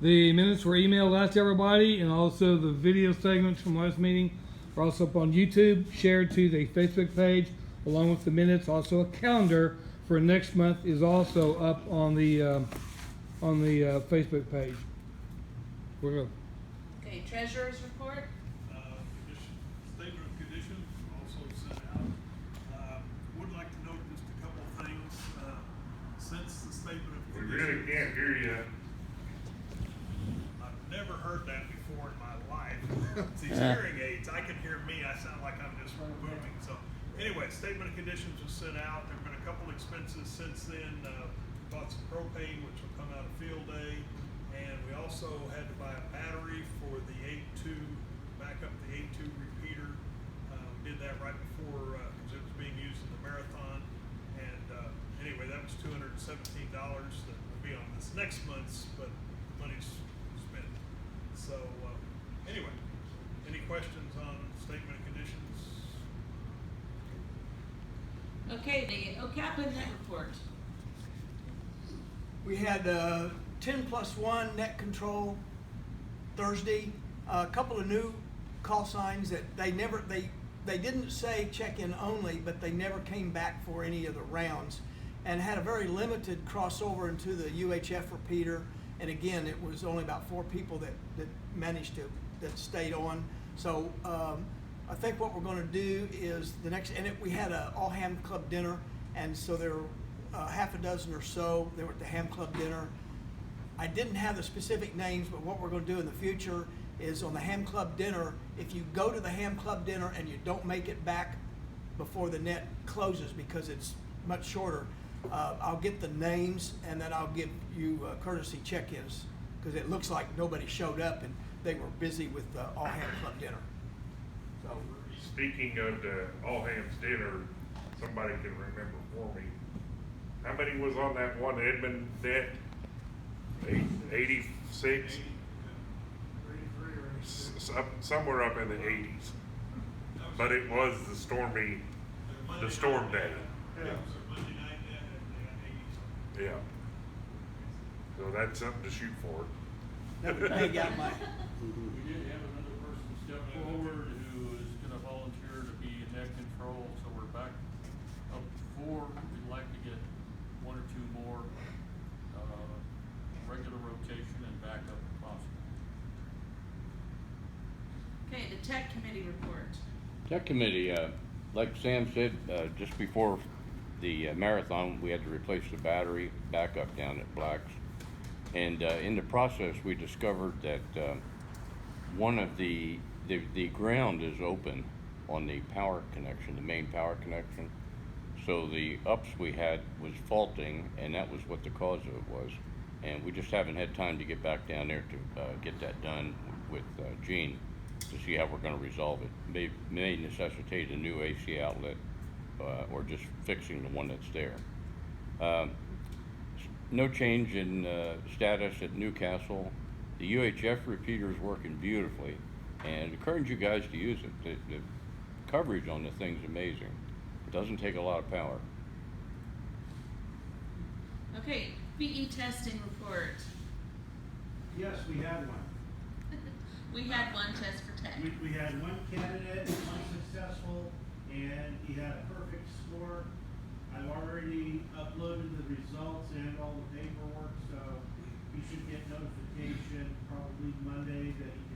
The minutes were emailed out to everybody, and also the video segments from last meeting are also up on YouTube, shared to the Facebook page, along with the minutes. Also, a calendar for next month is also up on the Facebook page. We're good. Okay, treasurer's report. Statement of conditions also sent out. Would like to note just a couple of things. Since the statement of We conditions. really can't hear you. I've never heard that before in my life. These hearing aids, I can hear me. I sound like I'm just booming. So anyway, statement of conditions was sent out. There have been a couple expenses since then. Bought some propane, which will come out of field day. And we also had to buy a battery for the 8.2, back up the 8.2 repeater. We did that right before, because it was being used in the marathon. And anyway, that was $217 that will be on this next month's, but the money's spent. So anyway, any questions on statement of conditions? Okay, the OCAPA net report. We had 10+1 net control Thursday. A couple of new call signs that they didn't say check-in only, but they never came back for any of the rounds, and had a very limited crossover into the UHF repeater. And again, it was only about 4 people that managed to, that stayed on. So I think what we're going to do is the next, and we had a all ham club dinner, and so there were half a dozen or so. They were at the ham club dinner. I didn't have the specific names, but what we're going to do in the future is on the ham club dinner, if you go to the ham club dinner and you don't make it back before the net closes because it's much shorter, I'll get the names and then I'll give you courtesy check-ins, because it looks like nobody showed up and they were busy with the all ham club dinner. So, Speaking of the all hands dinner, somebody can remember for me. How many was on that one Edmund net? 86? Somewhere up in the 80s. But it was the storm day. Yeah, so Monday night, yeah, Yeah. So that's something to shoot for. they got my. We did have another person step forward who is gonna volunteer to be in net control, so we're back up to 4. We'd like to get 1 or 2 more, regular rotation and backup if possible. Okay, the tech committee report. Tech committee, like Sam said, just before the marathon, we had to replace the battery backup down at Black's. And in the process, we discovered that one of the ground is open on the power connection, the main power connection. So the ups we had was faulting, and that was what the cause of it was. And we just haven't had time to get back down there to get that done with Gene to see how we're going to resolve it. May necessitate a new AC outlet or just fixing the one that's there. No change in status at Newcastle. The UHF repeater is working beautifully, and I encourage you guys to use it. The coverage on the thing's amazing. It doesn't take a lot of power. Okay, PE testing report. Yes, we had one. We had one test for tech. We had one candidate, one successful, and he had a perfect score. I've already uploaded the results and all the paperwork, so he should get notification probably Monday that he